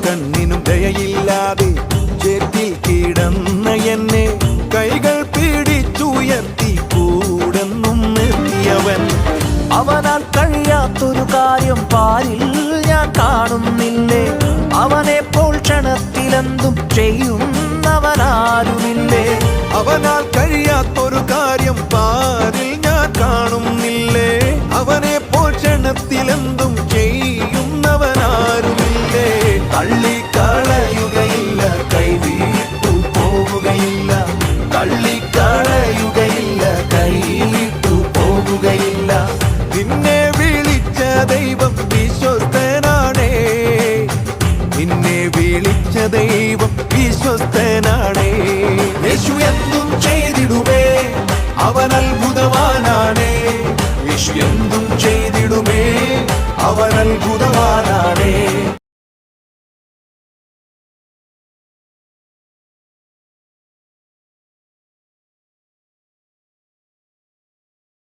കണ്ണിനും ദയയില്ലാതെ ചേറ്റിൽ കിടന്ന എന്നെ കൈകൾ പിടിച്ചുയർത്തി കൂടെന്നും നിർത്തിയവൻ. അവനാൽ കഴിയാത്തൊരു കാര്യം പാരിൽ ഞാൻ കാണുന്നില്ലേ. അവനെപ്പോൾ ക്ഷണത്തിലെന്തും ചെയ്യുന്നവനാരുമില്ലേ. അവനാൽ കഴിയാത്തൊരു കാര്യം പാരിൽ ഞാൻ കാണുന്നില്ലേ. അവനെപ്പോൾ ക്ഷണത്തിലെന്തും ചെയ്യുന്നവനാരുമില്ലേ. തള്ളിക്കളയുകയില്ല, കൈവിട്ടു പോവുകയില്ല. തള്ളിക്കളയുകയില്ല, കൈവിട്ടു പോവുകയില്ല. നിന്നെ വിളിച്ച ദൈവം വിശ്വസ്തനാണേ. നിന്നെ വിളിച്ച ദൈവം വിശ്വസ്തനാണേ. യേശു എന്തും ചെയ്തിടുമേ, അവൻ അത്ഭുതവാനാണേ. യേശു എന്തും ചെയ്തിടുമേ, അവൻ അത്ഭുതവാനാണേ.